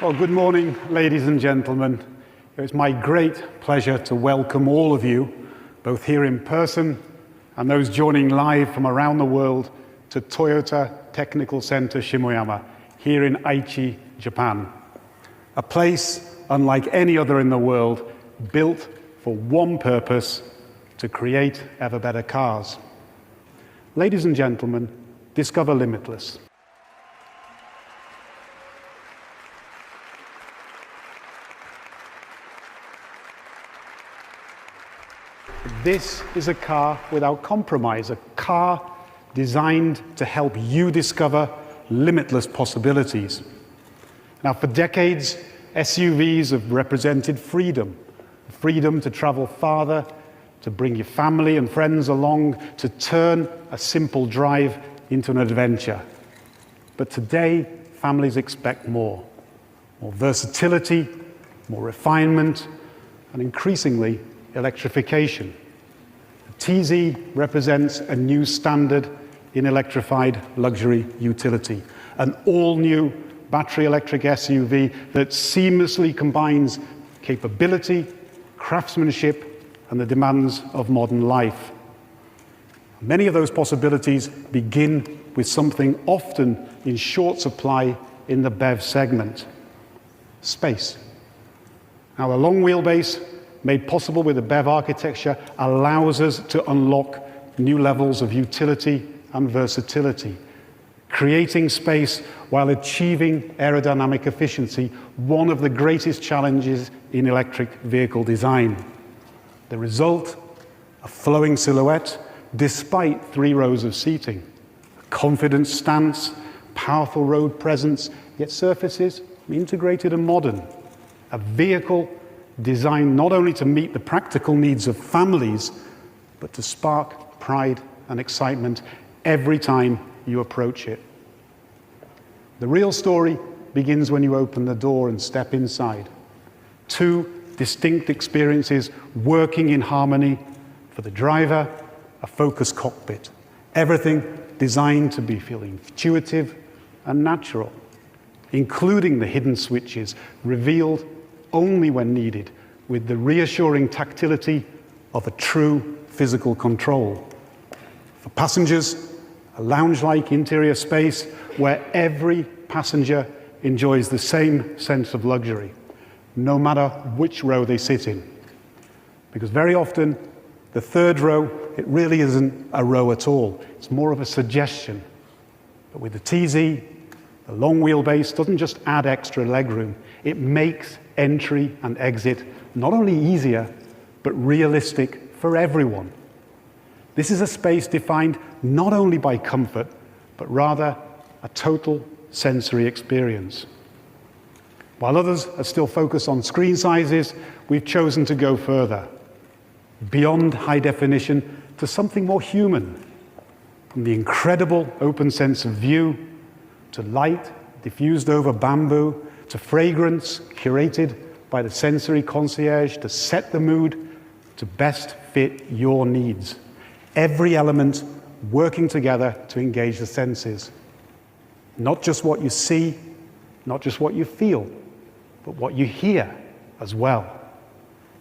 Well, good morning, ladies and gentlemen. It's my great pleasure to welcome all of you, both here in person and those joining live from around the world, to Toyota Technical Center Shimoyama, here in Aichi, Japan. A place unlike any other in the world, built for one purpose: to create ever better cars. Ladies and gentlemen, discover Limitless. This is a car without compromise, a car designed to help you discover limitless possibilities. Now, for decades, SUVs have represented freedom. Freedom to travel farther, to bring your family and friends along, to turn a simple drive into an adventure. But today, families expect more. More versatility, more refinement, and increasingly, electrification. TZ represents a new standard in electrified luxury utility, an all-new battery electric SUV that seamlessly combines capability, craftsmanship, and the demands of modern life. Many of those possibilities begin with something often in short supply in the BEV segment: space. Now, the long wheelbase, made possible with the BEV architecture, allows us to unlock new levels of utility and versatility, creating space while achieving aerodynamic efficiency, one of the greatest challenges in electric vehicle design. The result, a flowing silhouette despite 3 rows of seating, a confident stance, powerful road presence, yet surfaces integrated and modern, a vehicle designed not only to meet the practical needs of families, but to spark pride and excitement every time you approach it. The real story begins when you open the door and step inside. 2 distinct experiences working in harmony: for the driver, a focused cockpit. Everything designed to feel intuitive and natural, including the hidden switches revealed only when needed, with the reassuring tactility of a true physical control. For passengers, a lounge-like interior space where every passenger enjoys the same sense of luxury, no matter which row they sit in. Because very often, the third row, it really isn't a row at all. It's more of a suggestion. But with the TZ, the long wheelbase doesn't just add extra legroom, it makes entry and exit not only easier, but realistic for everyone. This is a space defined not only by comfort, but rather a total sensory experience. While others are still focused on screen sizes, we've chosen to go further, beyond high definition to something more human. From the incredible open sense of view, to light diffused over bamboo, to fragrance curated by the sensory concierge to set the mood to best fit your needs. Every element working together to engage the senses. Not just what you see, not just what you feel, but what you hear as well.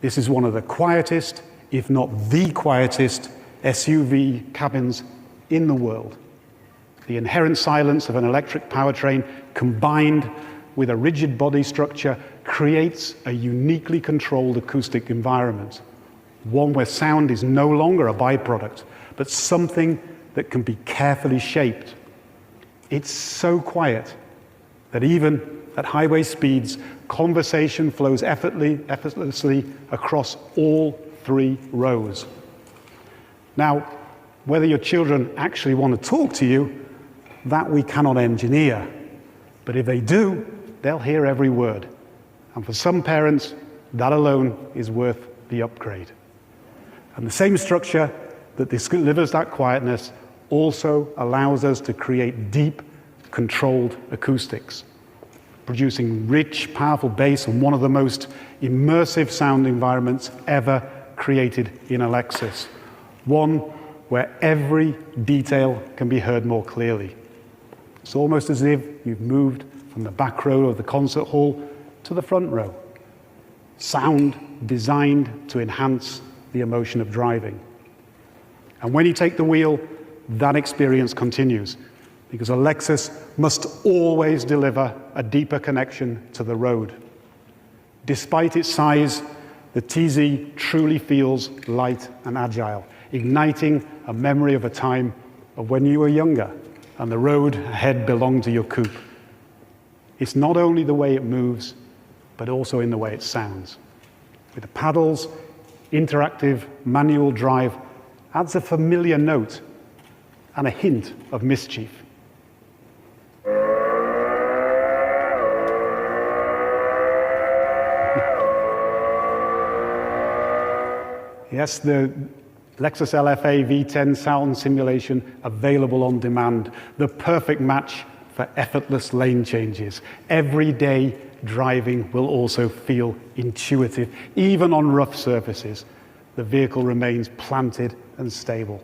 This is one of the quietest, if not the quietest, SUV cabins in the world. The inherent silence of an electric powertrain combined with a rigid body structure creates a uniquely controlled acoustic environment, one where sound is no longer a byproduct, but something that can be carefully shaped. It's so quiet that even at highway speeds, conversation flows effortlessly across all 3 rows. Now, whether your children actually want to talk to you, that we cannot engineer. But if they do, they'll hear every word. And for some parents, that alone is worth the upgrade. And the same structure that delivers that quietness also allows us to create deep, controlled acoustics, producing rich, powerful bass and one of the most immersive sound environments ever created in a Lexus. One where every detail can be heard more clearly. It's almost as if you've moved from the back row of the concert hall to the front row. Sound designed to enhance the emotion of driving. And when you take the wheel, that experience continues, because a Lexus must always deliver a deeper connection to the road. Despite its size, the TZ truly feels light and agile, igniting a memory of a time of when you were younger and the road ahead belonged to your coupe. It's not only the way it moves, but also in the way it sounds. With the paddles, interactive manual drive adds a familiar note and a hint of mischief. Yes, the Lexus LFA V10 sound simulation available on demand, the perfect match for effortless lane changes. Everyday driving will also feel intuitive. Even on rough surfaces, the vehicle remains planted and stable.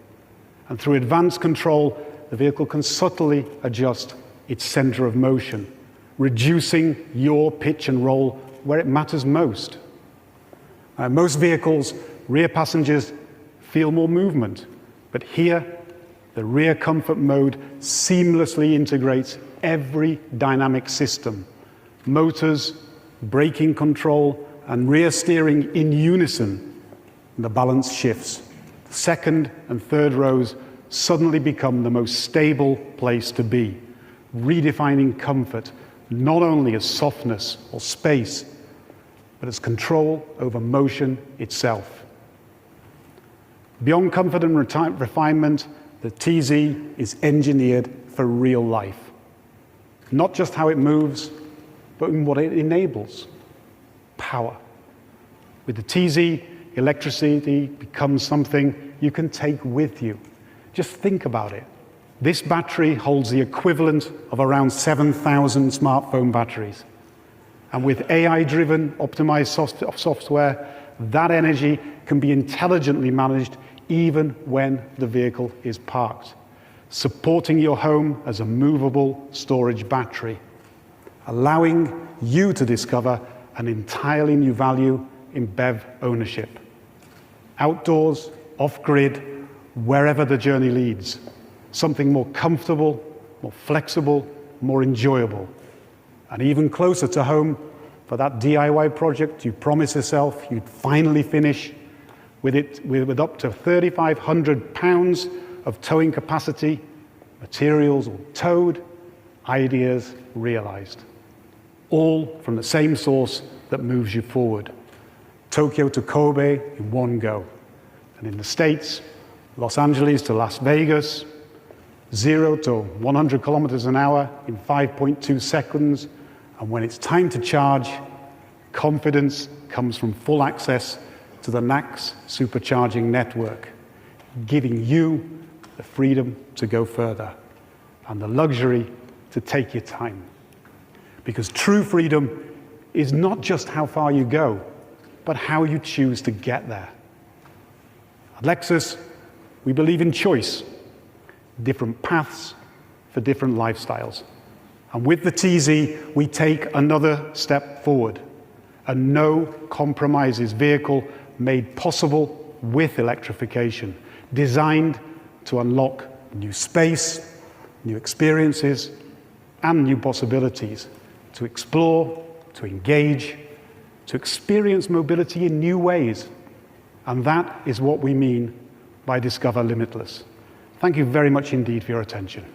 And through advanced control, the vehicle can subtly adjust its center of motion, reducing your pitch and roll where it matters most. Most vehicles, rear passengers feel more movement, but here, the rear comfort mode seamlessly integrates every dynamic system. Motors, braking control, and rear steering in unison. The balance shifts. The second and third rows suddenly become the most stable place to be, redefining comfort not only as softness or space, but as control over motion itself. Beyond comfort and refinement, the TZ is engineered for real life. Not just how it moves, but in what it enables. Power. With the TZ, electricity becomes something you can take with you. Just think about it. This battery holds the equivalent of around 7,000 smartphone batteries. And with AI-driven, optimized software, that energy can be intelligently managed even when the vehicle is parked, supporting your home as a movable storage battery, allowing you to discover an entirely new value in BEV ownership. Outdoors, off-grid, wherever the journey leads, something more comfortable, more flexible, more enjoyable, and even closer to home for that DIY project you promised yourself you'd finally finish with up to 3,500 pounds of towing capacity, materials all towed, ideas realized. All from the same source that moves you forward. Tokyo to Kobe in one go. And in the States, Los Angeles to Las Vegas, 0 to 100 kilometers an hour in 5.2 seconds. And when it's time to charge, confidence comes from full access to the NACS supercharging network, giving you the freedom to go further and the luxury to take your time. Because true freedom is not just how far you go, but how you choose to get there. At Lexus, we believe in choice, different paths for different lifestyles. And with the TZ, we take another step forward, a no-compromises vehicle made possible with electrification, designed to unlock new space, new experiences, and new possibilities, to explore, to engage, to experience mobility in new ways. And that is what we mean by Discover Limitless. Thank you very much indeed for your attention.